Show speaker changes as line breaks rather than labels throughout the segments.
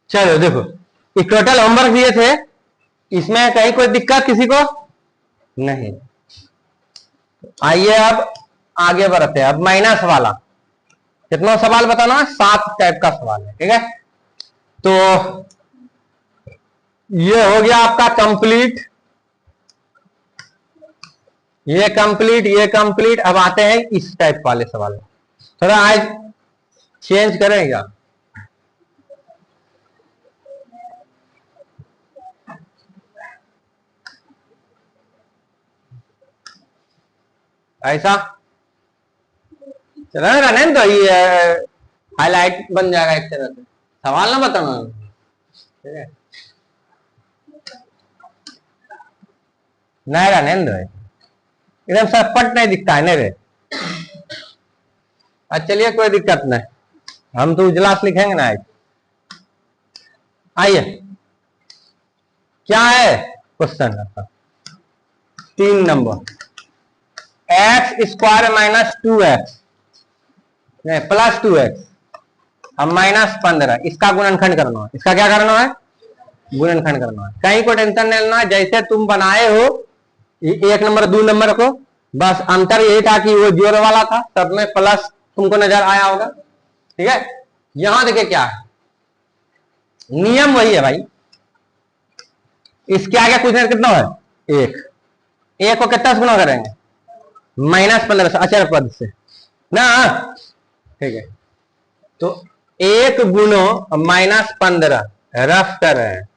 चलो देखो, ये टोटल होमवर्क दिए थे, इसमें कहीं कोई दिक्कत किसी को नहीं। आइए अब आगे बढ़ते हैं। अब माइनस वाला कितना सवाल बताना, 7 टाइप का सवाल है, ठीक है। तो ये हो गया आपका कंप्लीट, ये कंप्लीट, ये कंप्लीट। अब आते हैं इस टाइप वाले सवाल में, थोड़ा आज चेंज करें क्या। ऐसा चलो रहने दो, ये हाईलाइट बन जाएगा एक तरह से, सवाल ना बताना, ठीक है। नहीं रहने दो, एकदम सपट नहीं दिखता है रे। अच्छा चलिए कोई दिक्कत नहीं, हम तो उजलास लिखेंगे ना आज। आइए क्या है क्वेश्चन आपका 3 number, x square minus 2x नहीं प्लस 2x अब माइनस 15, इसका गुणनखंड करना है। इसका क्या करना है, गुणनखंड करना है। कहीं को टेंशन नहीं लेना, जैसे तुम बनाए हो 1 नंबर 2 नंबर को, बस अंतर यही था कि वो जोड़ वाला था, सब में प्लस तुमको नजर आया होगा, ठीक है। यहां देखिए क्या है, नियम वही है भाई, इसके आगे कुछ नहीं, कितना है 1, 1 को कितना से गुना करेंगे, -15 से अचर पद से ना, ठीक है। तो 1 गुनो -15 रफ कर रहे हैं,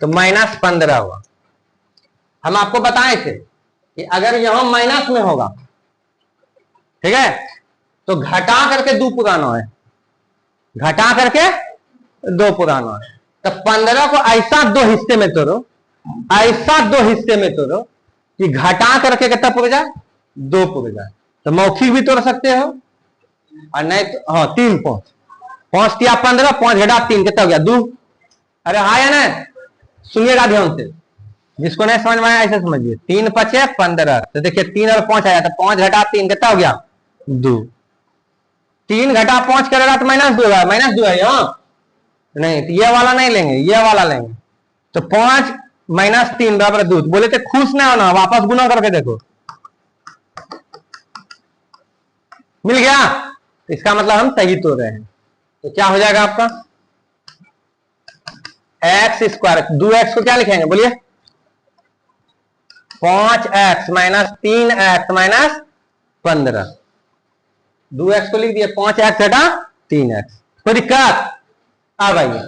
तो -15 हुआ। हम आपको बताए थे कि अगर यहां माइनस में होगा, ठीक है, तो घटा करके 2 पुराना है, घटा करके 2 पुराना है। तो 15 को ऐसा 2 हिस्से में तोड़ो, ऐसा 2 हिस्से में तोड़ो कि घटा करके कितना पुर जाए, 2 पुर जाए। तो मौखिक भी तोड़ सकते हो, और नहीं तो हाँ 3 5 5 किया 15, 5 घटा 3 कितना हो गया 2। अरे हाँ या ना, सुनिएगा ध्यान से, जिसको नहीं समझ में आया ऐसे समझिए। 3 5 15, तो देखिए 3 और 5 आया, तो 5 घटा 3 कितना हो गया 2। 3 घटा 5 करेगा तो -2 होगा, -2 है यहाँ, नहीं तो ये वाला नहीं लेंगे, ये वाला लेंगे। तो 5 - 3 बराबर 2। बोले थे खुश ना होना, वापस गुना करके देखो, मिल गया, इसका मतलब हम सही तो रहे हैं। तो क्या हो जाएगा आपका एक्स स्क्वायर, 2x को क्या लिखेंगे बोलिए, 5x - 3x - 15, 2x को लिख दिए, 5x घटा 3x, कोई दिक्कत। अब आइए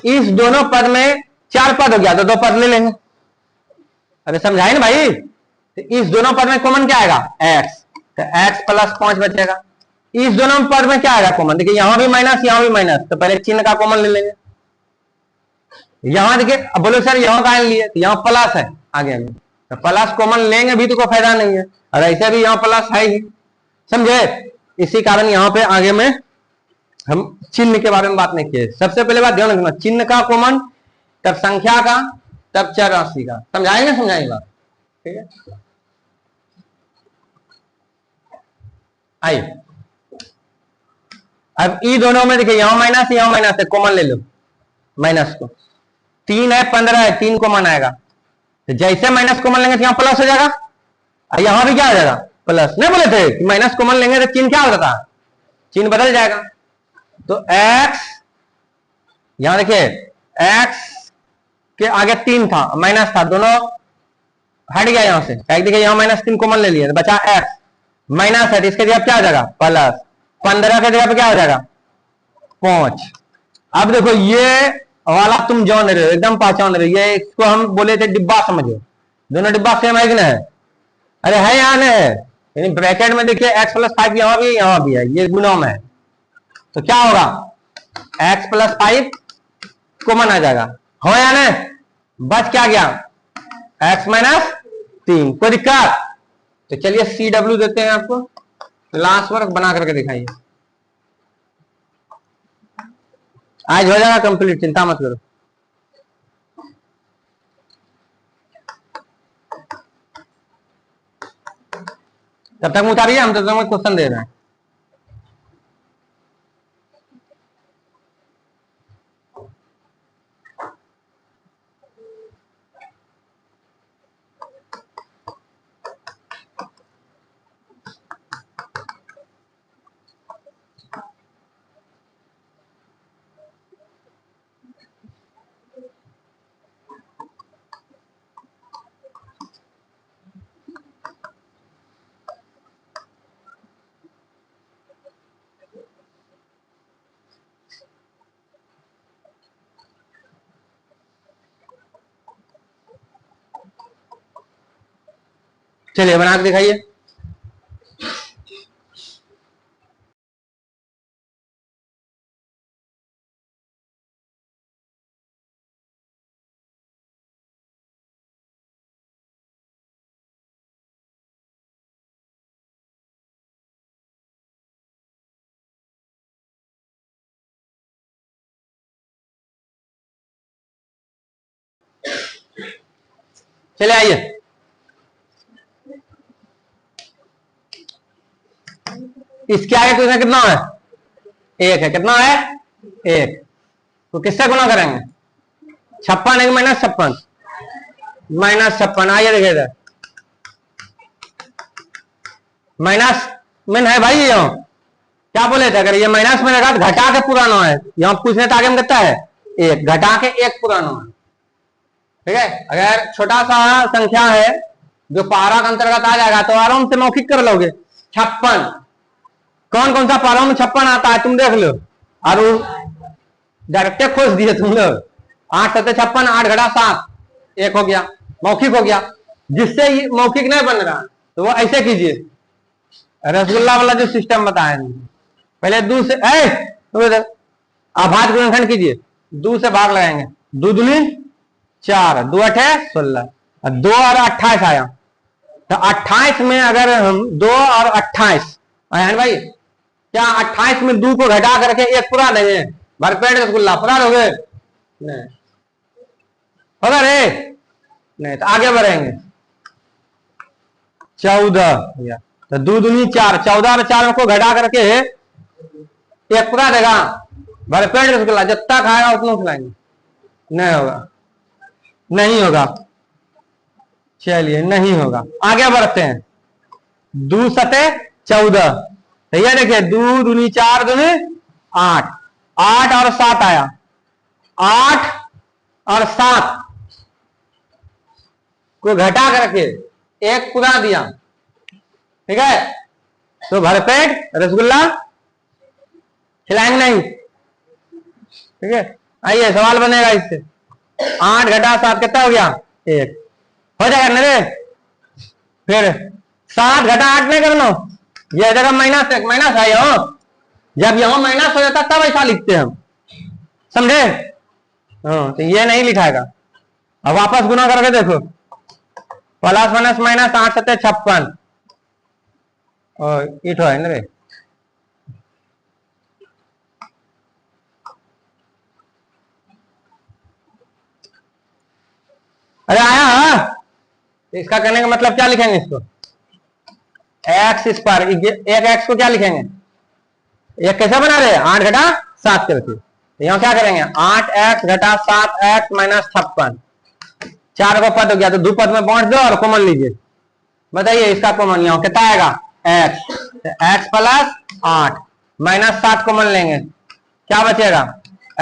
इस दोनों पद में 4 पद हो गया, तो 2 पद ले लेंगे। अरे समझाए ना भाई, तो इस दोनों पद में कॉमन क्या आएगा x, तो x + 5 बचेगा। इस दोनों पद में क्या आएगा कॉमन, देखिए यहां भी माइनस यहां भी माइनस, तो पहले चिन्ह का कॉमन ले लेंगे। यहां देखिए, अब बोलो सर यहां का लिए, तो यहां प्लस है आगे में, तो प्लस कॉमन लेंगे भी तो कोई फायदा नहीं है, और ऐसे भी यहां प्लस है ही, समझे। इसी कारण यहां पे आगे में हम चिन्ह के बारे में बात नहीं किए। सबसे पहले बात ध्यान रखना, चिन्ह का कॉमन, तब संख्या का, तब चर राशि का। समझाएंगे समझाएंगे बात, ठीक है। आइए अब ई दोनों में देखिए, यहां माइनस है, कॉमन ले लो माइनस को। 3 है 15 है, 3 कॉमन आएगा, तो जैसे माइनस कॉमन लेंगे तो यहां प्लस हो जाएगा, और यहां भी क्या हो जाएगा प्लस। नहीं बोले थे कि माइनस कॉमन लेंगे तो चिन्ह क्या हो जाता, चिन्ह बदल जाएगा। तो x, यहां देखिए x के आगे 3 था माइनस था, दोनों हट गया यहां से, देखिए यहां -3 कॉमन ले लिया, तो बचा x, माइनस है तो इसके जगह क्या हो जाएगा प्लस, 15 के जगह पे क्या हो जाएगा 5। अब देखो ये वाला तुम जान रहे हो, एकदम पहचान रहे हो, ये इसको हम बोले थे डिब्बा समझो, दोनों डिब्बा सेम है कि नहीं, अरे है यहाँ है, यानी ब्रैकेट में देखिए x + 5 यहां भी है, ये गुणा में है, तो क्या होगा x + 5 कॉमन आ जाएगा, हो या नहीं, बच क्या गया x - 3, कोई दिक्कत। तो चलिए CW देते हैं आपको, क्लास वर्क बना करके दिखाइए, आज हो जाएगा कंप्लीट, चिंता मत करो। तब तक उतारिए, हम तो तुम्हें क्वेश्चन दे रहे हैं। चलिए बना के दिखाइए। चले आइए, इसके आगे क्वेश्चन कितना है? एक है। कितना है? एक। तो किससे गुना करेंगे? 56 है माइनस 56, माइनस 56। आइए देखिए इधर, माइनस में है भाई। ये क्या बोले थे, अगर ये माइनस में लगा तो घटा के पुराना है। यहाँ पूछने तो आगे में कितना है? एक। घटा के एक पुराना है। ठीक है, अगर छोटा सा संख्या है जो पारा के अंतर्गत आ जाएगा तो आराम से मौखिक कर लोगे। 56, कौन कौन सा पारा में 56 आता है तुम देख लो, और डायरेक्ट खोज दिए तुम लोग। 8 7 56, 8 घटा 7, एक हो गया, मौखिक हो गया। जिससे मौखिक नहीं बन रहा तो वो ऐसे कीजिए, रसगुल्ला वाला जो सिस्टम बताया पहले। दो से आभाज्य गुणनखंड कीजिए, 2 से भाग लगाएंगे। 2 दूनी 4, 2 8 16, 2 और 28 आया। तो 28 में अगर हम 2 और 28 आया भाई, क्या 28 में 2 को घटा करके एक पूरा देंगे? भरपेट रसगुल्ला पूरा दोगे? नहीं होगा रे, नहीं। तो आगे बढ़ेंगे। 14, तो 2 दूनी 4, 14 और 4 को घटा करके एक पूरा देगा। भरपेट रसगुल्ला जितना खाएगा उतना खिलाएंगे। नहीं होगा, नहीं होगा। चलिए नहीं होगा, आगे बढ़ते हैं। 2 सते 14, तो ये देखिए 2 दूनी 4 दूनी 8, 8 और 7 आया। 8 और 7 को घटा करके एक पूरा दिया। ठीक है, तो भरपेट रसगुल्ला खिलाएंगे नहीं। ठीक है, आइए सवाल बनेगा इससे। 8 घटा 7 कितना हो गया? 1 हो जाएगा ना रे। फिर 7 घटा 8 नहीं करना, यह जगह माइनस 1 माइनस है। जब यहां माइनस हो जाता तब ऐसा लिखते हैं हम, समझे? तो ये नहीं लिखाएगा। अब वापस गुना करके देखो, प्लस माइनस माइनस 8 7 56 और इठो है ना रे। अरे आया। इसका करने का मतलब क्या लिखेंगे? इसको एक्स स्क्वायर, एक एक्स को क्या लिखेंगे? एक कैसे बना रहे? 8 घटा 7 करके। यहाँ क्या करेंगे? 8x घटा 7x माइनस 56, 4 को पद हो गया तो 2 पद में बांट दो और कॉमन लीजिए। बताइए इसका कॉमन यहाँ कितना आएगा? x, x plus 8 minus 7 common लेंगे, क्या बचेगा?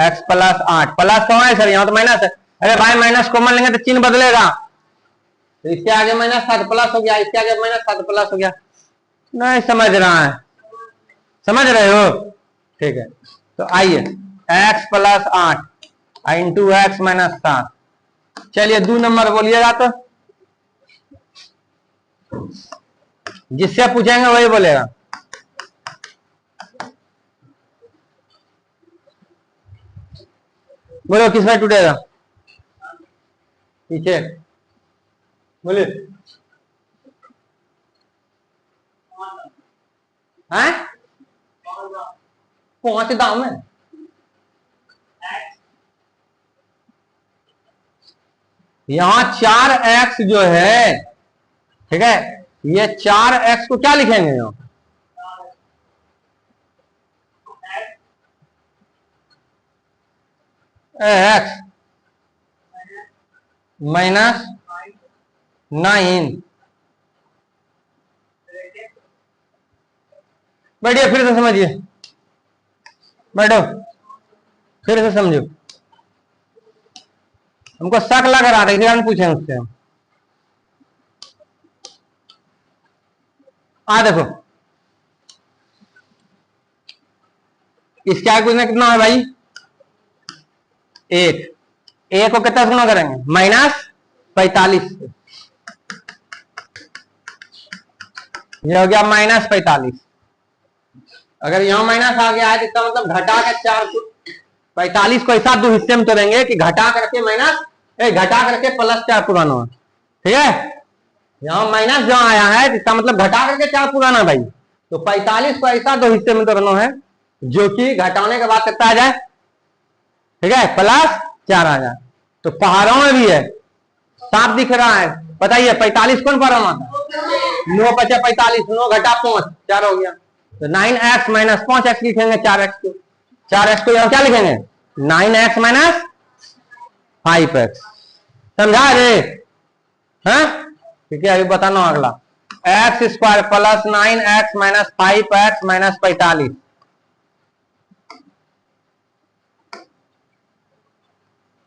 x plus 8। प्लस कौन है सर? यहाँ तो माइनस है। अरे भाई माइनस कॉमन लेंगे तो चिन्ह बदलेगा। तो इसके आगे माइनस 7 प्लस हो गया, इसके आगे माइनस 7 प्लस हो गया। नहीं समझ रहा है? समझ रहे हो? ठीक है, तो आइए x plus 8 into x minus 7। चलिए 2 नंबर बोलिएगा, तो जिससे पूछेंगे वही बोलेगा। बोलो किस में टूटेगा? पीछे बोलिए। हैं? 5 दाम है। यहां 4x जो है, ठीक है, ये 4x को क्या लिखेंगे? यहाँ x माइनस 9। बैठिए फिर से समझिए, बैठो फिर से समझो। हमको शक लग रहा था, इसलिए पूछे उससे। देखो इसके आगे कुछ कितना है भाई? 1। एक को कितना गुना करेंगे? माइनस 45। ये हो गया -45। अगर यहाँ माइनस आ गया है तो इसका मतलब घटा के 4 45 को ऐसा दो हिस्से में तोड़ेंगे कि घटा करके घटा करके +4 पुराना है। ठीक है, यहाँ माइनस जो आया है इसका मतलब घटा करके 4 पुराना भाई। तो 45 को ऐसा दो हिस्से में तोड़ना है जो कि घटाने के बाद कितना आ जाए, ठीक है, +4 आ जाए। तो पहाड़ों में भी है, साफ दिख रहा है। बताइए 45 कौन पहाड़ों में आता है? 9 × 45, 9 घटा 5, 4 हो गया। तो 9x - 5x लिखेंगे 4x को। 4x को यहाँ क्या लिखेंगे? 9x - 5x। समझा रे? हाँ, ठीक है, अभी बताना अगला। x² + 9x - 5x - 45।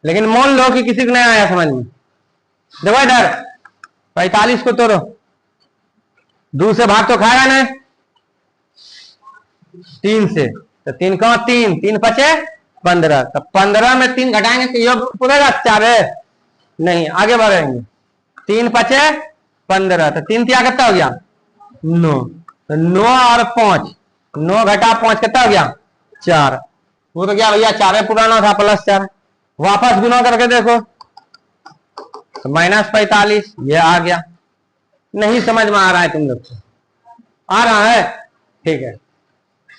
लेकिन मान लो कि किसी को नहीं आया समझ में। देखो इधर 45 को तोड़ो, 2 से भाग तो खाएगा ना, 3 से। तो 3 का 3, 3 × 5 = 15। तो 15 में 3 घटाएंगे तो ये पूरा 4 है, नहीं आगे बढ़ेंगे। 3 × 5 = 15। तो 3 क्या कितना हो गया? 9। तो 9 और 5, 9 घटा 5 कितना हो गया? 4। वो तो क्या भैया 4 पुराना था +4। वापस गुना करके देखो तो -45 ये आ गया। नहीं समझ में आ रहा है तुम लोग को? आ रहा है? ठीक है,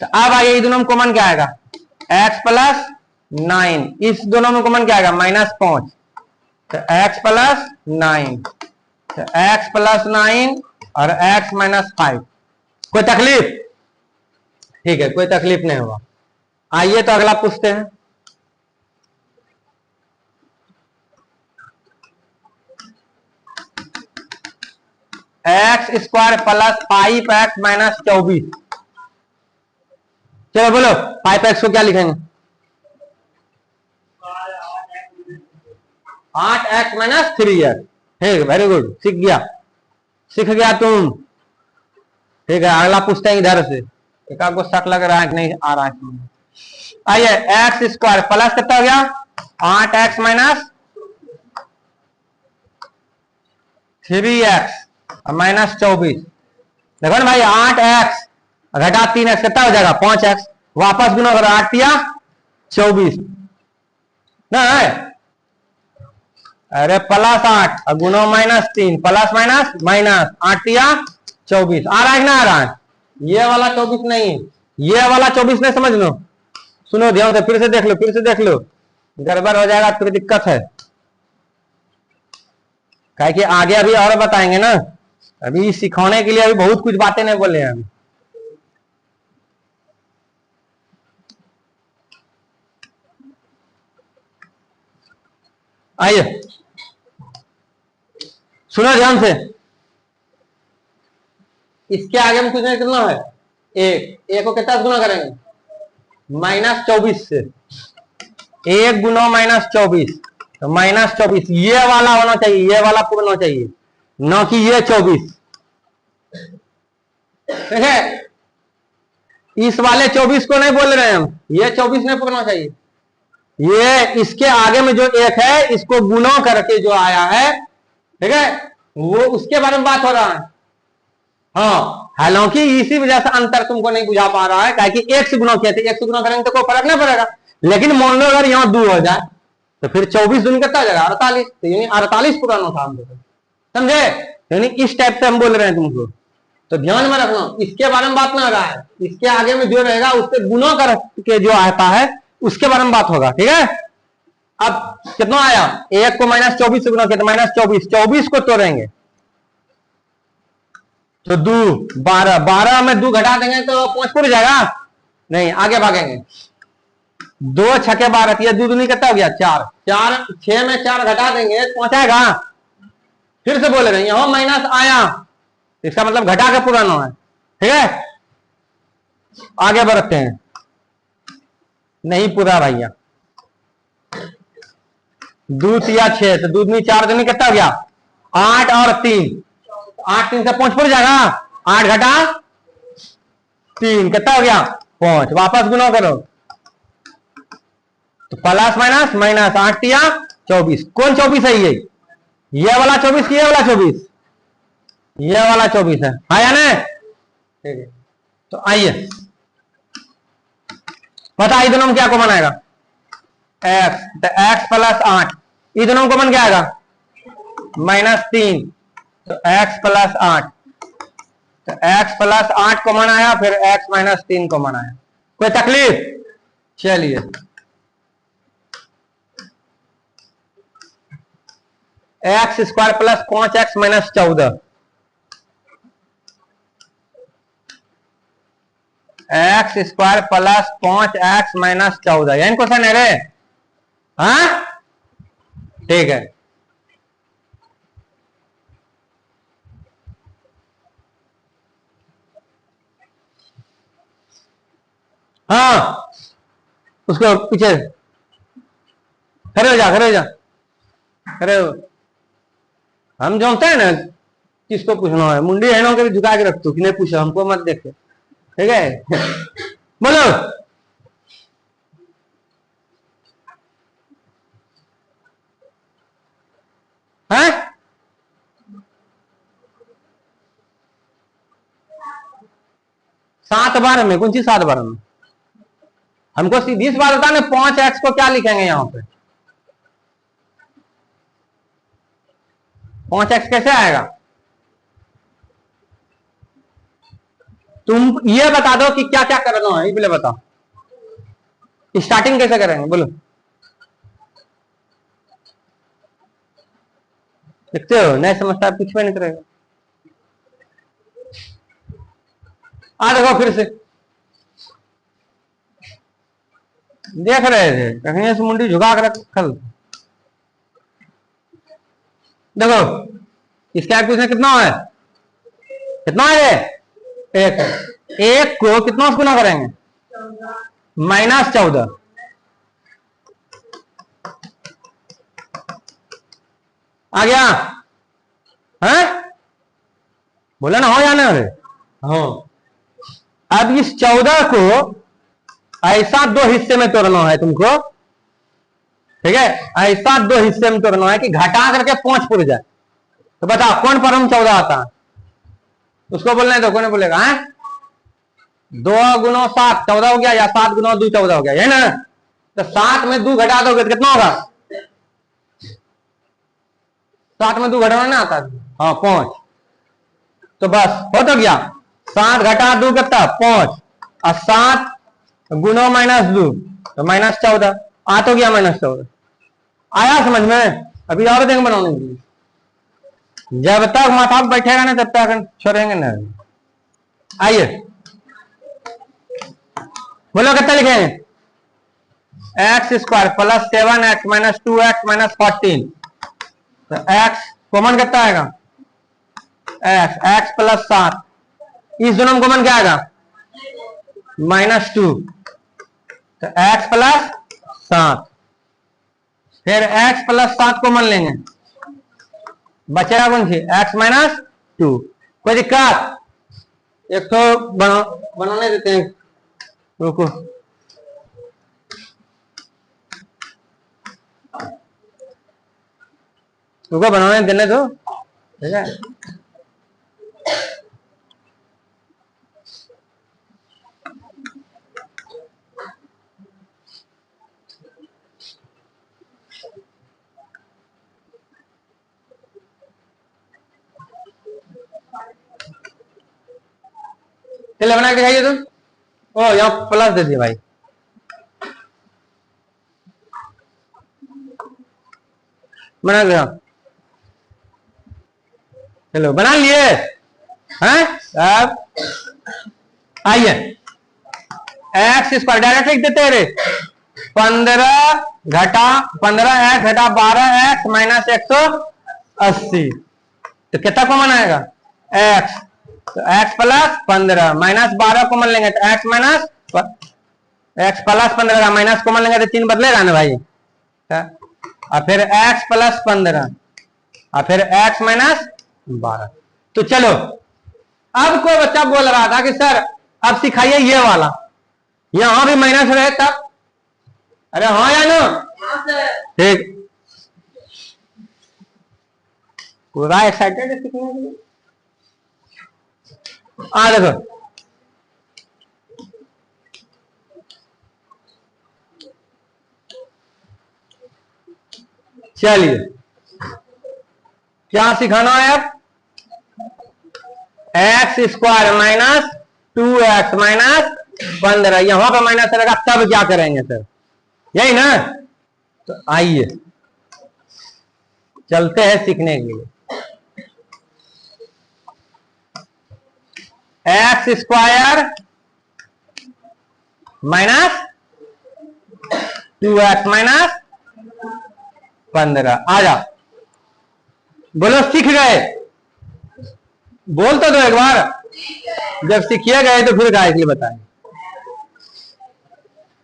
तो अब आगे दोनों में कॉमन क्या आएगा? x + 9। इस दोनों में कॉमन क्या आएगा? -5। तो x + 9, तो x + 9 और x - 5। कोई तकलीफ? ठीक है, कोई तकलीफ नहीं होगा। आइए तो अगला पूछते हैं। x² + 5x - 24। चलो बोलो 5x को क्या लिखेंगे? 8x - 3x। ठीक, वेरी गुड, सीख गया तुम। ठीक है, अगला पूछते हैं इधर से। एक आपको शक लग रहा है कि नहीं आ रहा है? आइए, x² प्लस कितना हो गया? 8x - 3x -24। देखो ना भाई, 8x घटा 3x कितना हो जाएगा? 5x। वापस गुना करो, 8 × 24 ना है? अरे +8 और गुना -3, प्लस माइनस 8 × 24 आ रहा है कि ना आ रहा है? ये वाला 24 नहीं, ये वाला 24 नहीं, समझ लो। सुनो ध्यान से, फिर से देख लो, गड़बड़ हो जाएगा तो दिक्कत है। क्या कि आगे अभी और बताएंगे ना, अभी सिखाने के लिए अभी बहुत कुछ बातें नहीं बोले हैं। आइए सुनो ध्यान से, इसके आगे में कुछ नहीं करना है। एक को कितना गुना करेंगे? -24 से। 1 गुना -24, तो -24 ये वाला होना चाहिए, ये वाला पूरा होना चाहिए, न कि ये 24। ठीक है, इस वाले 24 को नहीं बोल रहे हैं हम, ये 24 नहीं पकड़ना चाहिए। ये इसके आगे में जो 1 है इसको गुना करके जो आया है, ठीक है, वो उसके बारे में बात हो रहा है। हाँ, हालांकि इसी वजह से अंतर तुमको नहीं बुझा पा रहा है, क्या कि 1 से गुना किया था, 1 से गुना करेंगे तो कोई फर्क नहीं पड़ेगा। लेकिन मान लो अगर यहाँ 2 हो जाए तो फिर 24 दूनी कितना हो जाएगा? 48। तो यानी 48 पुराना था हमको, समझे? यानी इस टाइप से हम बोल रहे हैं तुमको, तो ध्यान में रखना, इसके बारे में बात ना हो रहा है। इसके आगे में जो रहेगा उससे गुना करके जो आता है उसके बारे में बात होगा। ठीक है, अब कितना आया? 1 को -24 से गुना किया तो -24, 24 को तोड़ेंगे तो 2 12, 12 में 2 घटा देंगे तो 5 पूरा जाएगा, नहीं आगे भागेंगे। 2 × 6 = 12, ये 2 दूनी कितना हो गया? 4, 6 में 4 घटा देंगे 5 आएगा। फिर से बोल रहे हैं, यहां माइनस आया, इसका मतलब घटा के पुराना है। ठीक है, आगे बढ़ते हैं। नहीं पूरा भैया, 2 × 6, तो 2 दूनी 4 दूनी कितना हो गया? 8 और 3, 8 3 से 5 पूरा जाएगा, 8 घटा 3 कितना हो गया? 5। वापस गुना करो तो प्लस माइनस 8 × 24। कौन 24 है? ये वाला 24 की ये वाला 24? ये वाला 24 है, आया ना? ठीक है, तो आइए बता ये दोनों में क्या कॉमन आएगा? एक्स, तो एक्स प्लस 8, ये दोनों में कॉमन क्या आएगा? -3, तो एक्स प्लस 8, तो एक्स प्लस 8 कॉमन आया, फिर एक्स -3 कॉमन आया। कोई तकलीफ? चलिए x square plus 5x minus 14, x square plus 5x minus 14, यही क्वेश्चन है रे। हाँ ठीक है, हाँ उसको पीछे खड़े हो जा, खड़े हो जा, खड़े हो। हम जानते हैं ना किसको पूछना है, मुंडी है ना कभी झुका के रख तू कि नहीं पूछो, हमको मत देखे, ठीक है? बोलो है 7 बार में, कौन सी 7 बार में? हमको सीधी सी बात होता है ना, 5x को क्या लिखेंगे यहाँ पे? 5x कैसे आएगा? तुम ये बता दो कि क्या क्या करना है, ये पहले बताओ। स्टार्टिंग कैसे करेंगे बोलो? देखते हो नहीं समझता, कुछ भी नहीं करेगा। आ देखो फिर से देख रहे थे, कहीं से मुंडी झुका कर रखल। देखो इसका पूछना कितना है? कितना है? एक, एक को कितना गुना करेंगे? -14, आ गया? है बोले ना हो या ना? हाँ, अब इस 14 को ऐसा 2 हिस्से में तोड़ना है तुमको, ठीक है? ऐसा 2 हिस्से में तोड़ना है कि घटा करके 5 पुर जाए। तो बताओ कौन परम 14 आता है? उसको बोलना है तो कौन बोलेगा? है 2 गुना 7 14 हो गया, या 7 गुना 2 14 हो गया, है ना? तो 7 में 2 घटा दोगे तो कितना होगा? 7 में 2 घटाना ना आता? हाँ 5, तो बस हो तो गया। 7 घटा 2 कितना? 5, और 7 गुना -2 तो -14, आ तो गया -14। आया समझ में? अभी और देंगे बनाने के लिए, जब तक माथा पे बैठेगा ना तब तक छोड़ेंगे ना। आइए बोलो कितना लिखेंगे? X square plus 7x minus 2x minus 14, तो x कॉमन कितना आएगा? x प्लस 7, इस दोनों में कॉमन क्या आएगा? -2, तो x प्लस 7, फिर x प्लस 7 कॉमन लेंगे, बचेगा कौन सी? x minus 2। कोई दिक्कत? एक तो बनाने देते हैं, रुको। रुको बनाने देने दो, ठीक है? चलिए बना के दिखाइए तुम। ओ यहाँ प्लस दे दिया भाई, बना दिया। चलो बना लिए हैं? अब आइए एक्स स्क्वायर डायरेक्ट लिख देते हैं रे, 15x घटा 12x माइनस 180, तो कितना कॉमन आएगा? x, तो x प्लस 15 माइनस 12 कॉमन लेंगे तो x माइनस x प्लस 15 का माइनस कॉमन लेंगे तो चिन्ह बदलेगा ना भाई, और फिर x प्लस 15 और फिर x माइनस 12। तो चलो अब कोई बच्चा बोल रहा था कि सर अब सिखाइए ये वाला, यहां भी माइनस रहे तब। अरे हाँ या नो? ठीक, पूरा एक्साइटेड है सीखने के लिए। देखो चलिए क्या सिखाना है अब, x square minus 2x minus 15, यहां पर माइनस रहेगा तब क्या करेंगे सर, यही ना। तो आइए चलते हैं सीखने के लिए। X square minus 2x minus 15, आ जा बोलो सीख गए, बोल तो दो एक बार, जब सीखिए गए तो फिर गाय के लिए बताएंगे।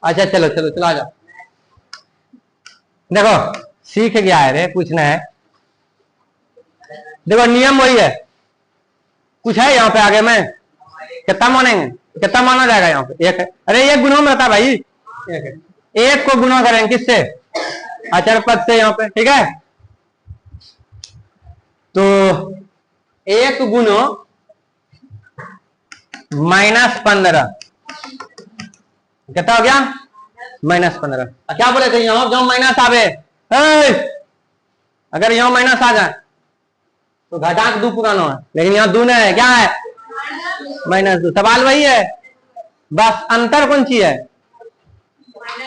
अच्छा चलो चलो चलो आ जाओ, देखो सीख गया है रे, पूछना है, देखो नियम वही है, कुछ है यहाँ पे आगे में, कितना मानेंगे, कितना माना जाएगा यहाँ पे, एक है, अरे एक गुना में रहता भाई, एक है, एक को गुना करेंगे किससे, अचर पद से यहाँ पे, ठीक है। तो एक गुनो -15 कितना हो गया, -15, क्या बोले थे यहाँ जो माइनस आवे, अगर यहाँ माइनस आ जाए तो घटाक 2 पुराना है, लेकिन यहाँ 2 है, क्या है -2, सवाल वही है, बस अंतर कौन सी है,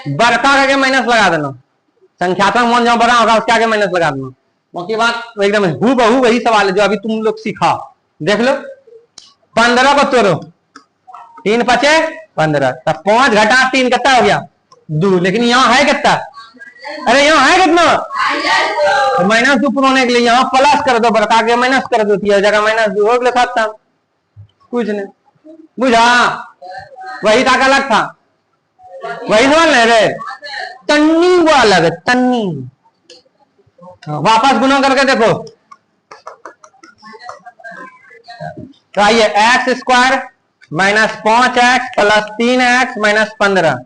बड़का करके माइनस लगा देना, संख्यात्मक मान जो बड़ा होगा उसके आगे माइनस लगा देना, बाकी बात एकदम हूबहू वही सवाल है जो अभी तुम लोग सीखा, देख लो 15 को तोड़ो, 3 पचे 15, तब 5 घटा 3 कितना हो गया 2, लेकिन यहाँ है कितना, अरे यहाँ है कितना, तो -2 पुराने के लिए यहाँ प्लस कर दो, बड़का के माइनस कर दो, जगह -2 हो गया खत्म, कुछ नहीं, बुझा, वही था अलग था, वही सवाल नहीं रे, तन्नी वो अलग है, तन्नी, वापस गुना करके देखो, तो आइए x square minus 5x plus 3x minus 15,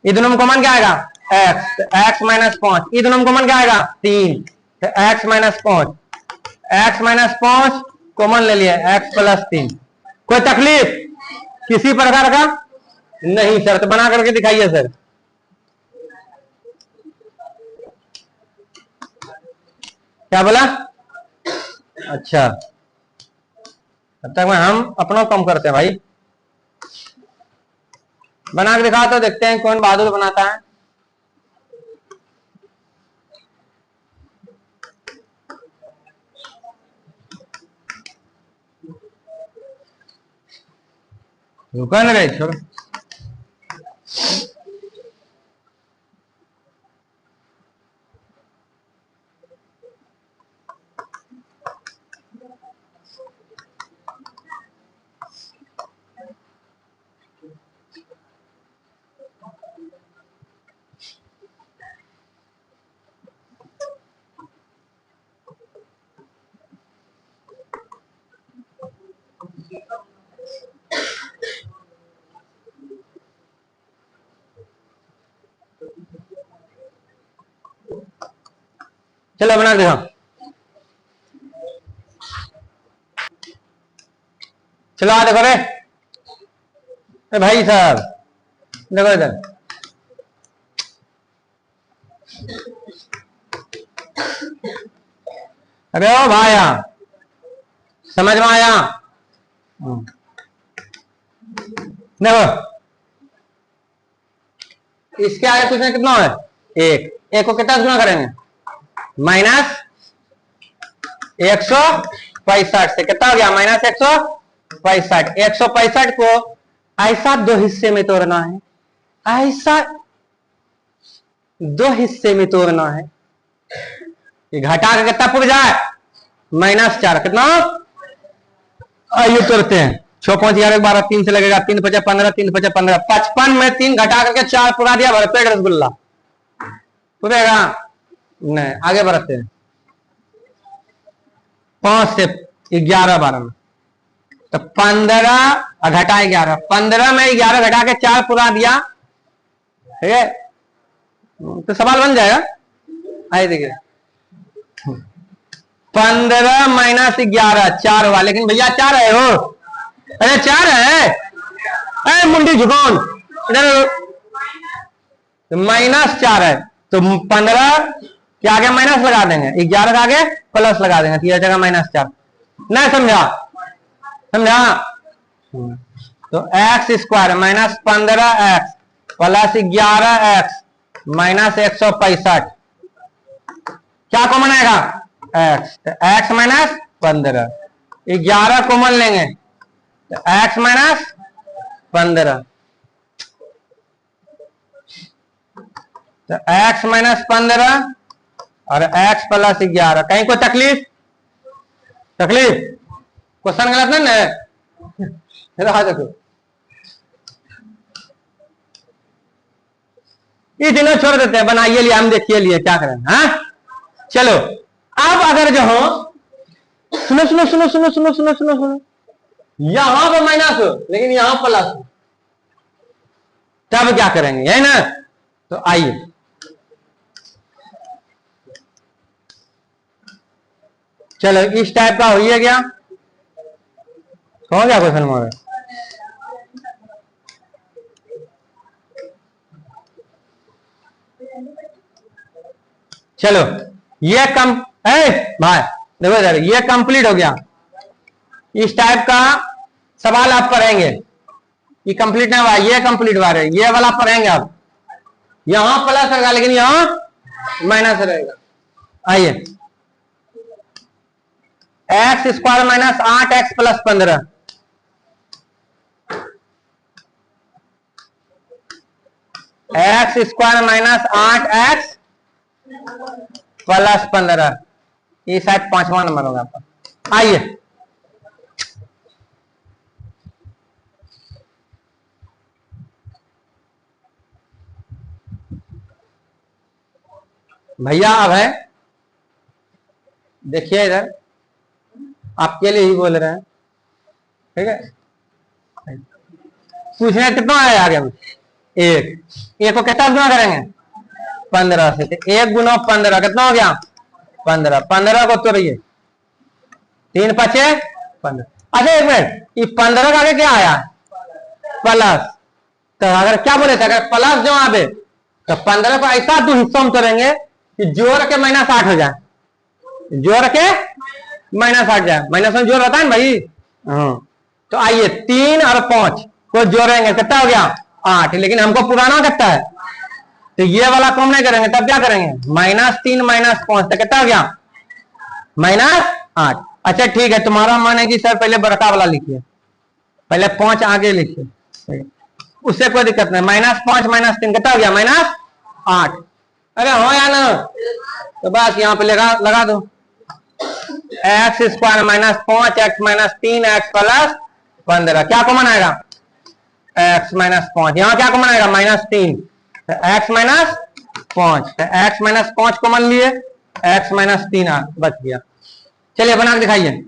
ये दोनों में कॉमन क्या आएगा x, x माइनस 5, ये दोनों में कॉमन क्या आएगा 3, तो x minus 5, x minus 5 common ले लिया, x प्लस 3, कोई तकलीफ किसी प्रकार का नहीं, शर्त बना करके दिखाइए सर, क्या बोला, अच्छा तब तक में हम अपना कम करते हैं भाई, बना के दिखा तो देखते हैं कौन बहादुर बनाता है, रुका ना रहे छोड़, चलो बना देखो, चलो आ देखो रे भाई साहब, देखो इधर, अरे ओ भाई समझ में आया, देखो इसके आगे कुछ ना कितना है, एक को कितना गुना करेंगे -165 से, कितना हो गया -165, 165 को ऐसा 2 हिस्से में तोड़ना है, ऐसा 2 हिस्से में तोड़ना है, ये घटा के कितना पुर जाए -4, कितना, आइए तोड़ते हैं, 6 5 11 12 3 से लगेगा, 3 5 15 3 5 15, 55 में 3 घटा करके 4 पुरा दिया, भरपेट रसगुल्ला पुरेगा नहीं, आगे बढ़ते हैं, 5 से 11 12 में, तो 15 घटा 11, 15 में 11 घटा के 4 पुरा दिया, ठीक है, तो सवाल बन जाएगा, आइए देखिए 15 माइनस 11 4 हुआ, लेकिन भैया 4 है हो, अरे 4 है, अरे मुंडी झुकौन इधर, -4 है, तो 15 क्या आगे माइनस लगा देंगे, 11 का आगे प्लस लगा देंगे, तो यह जगह -4। नहीं समझा? समझा? तो x² -15x प्लस 11x -165, क्या कॉमन आएगा? x। तो x -15, 11 कॉमन लेंगे तो x -15, तो x -15 और x + 11। कहीं कोई तकलीफ? क्वेश्चन गलत नहीं ना? देखो ये दिनों छोड़ देते हैं, बनाइए लिए, हम देखिए लिए क्या करें। हाँ चलो, अब अगर जो हो, सुनो सुनो सुनो सुनो सुनो सुनो सुनो सुनो, यहां पर माइनस हो लेकिन यहां प्लस हो, तब क्या करेंगे, है ना? तो आइए, चलो इस टाइप का हो गया, हो गया क्वेश्चन हमारा। चलो ये भाई देखो इधर, ये कंप्लीट हो गया। इस टाइप का सवाल आप पढ़ेंगे, ये कंप्लीट नहीं हुआ, ये कंप्लीट हुआ रहे, ये वाला पढ़ेंगे आप। यहां प्लस रहेगा लेकिन यहां माइनस रहेगा। आइए, x² -8x + 15, x² -8x + 15, ये शायद 5वां नंबर होगा आपका। आइए, भैया अब है, देखिए इधर आपके लिए ही बोल रहे हैं, ठीक है? पूछने कितना आया आगे? एक को कितना गुना करेंगे? 15 से। तो 1 × 15 कितना हो गया? 15। 15 को तोड़िए, 3 × 5 = 15। अच्छा एक मिनट, ये 15 का आगे क्या आया? प्लस। तो अगर क्या बोले थे, अगर प्लस जो आवे तो 15 को ऐसा दो हिस्सों में तोड़ेंगे कि जोड़ के -8 हो जाए, जोड़ के -8 जाए। माइनस में जोड़ रहता है ना भाई। तो आइए, 3 और 5 को जोड़ेंगे, कितना हो गया? 8। लेकिन हमको पुराना कितना है, तो ये वाला कम नहीं करेंगे, तब क्या करेंगे? -3 -5, तो कितना हो गया? -8। अच्छा ठीक है, तुम्हारा मन है कि सर पहले बड़का वाला लिखिए, पहले 5 आगे लिखिए, उससे कोई दिक्कत नहीं। -5 -3 कितना हो गया? -8। अरे हो या ना? तो बस यहाँ पे लगा दो, x² -5x -3x + 15, क्या कॉमन आएगा? x -5। यहाँ क्या कॉमन आएगा? -3, तो x -5, तो x -5 कॉमन लिए, x -3 बच गया। चलिए बना के दिखाइए।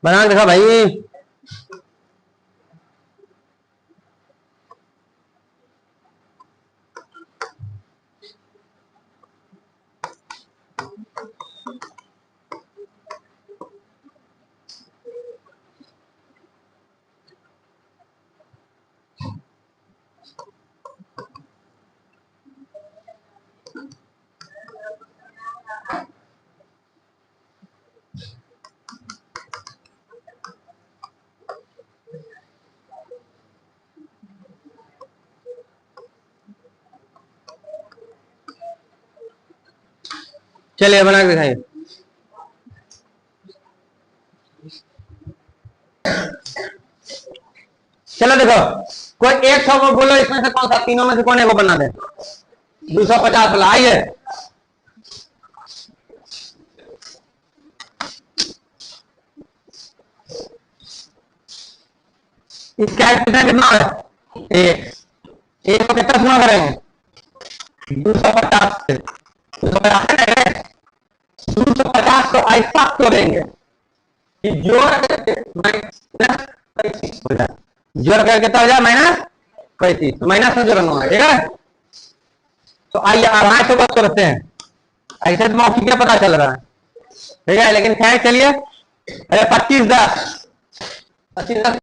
बना के दिखा भाई। चलिए बना के दिखाइए। चलो देखो, कोई 100 को बोलो, इसमें से कौन सा, तीनों में से कौन एक को बना दे? 250 वाला। आइए, इसका कितना है? एक को कितना गुना करेंगे? 250 से। 250 को ऐसा तोड़ेंगे कि जोड़ करके -35 हो जाए, जोड़ करके कितना हो जाए? -35। माइनस में जोड़ना है, ठीक है? तो आइए 250 को तोड़ते हैं, ऐसे तो मौखिक क्या पता चल रहा है, ठीक है? लेकिन खैर चलिए, 25 10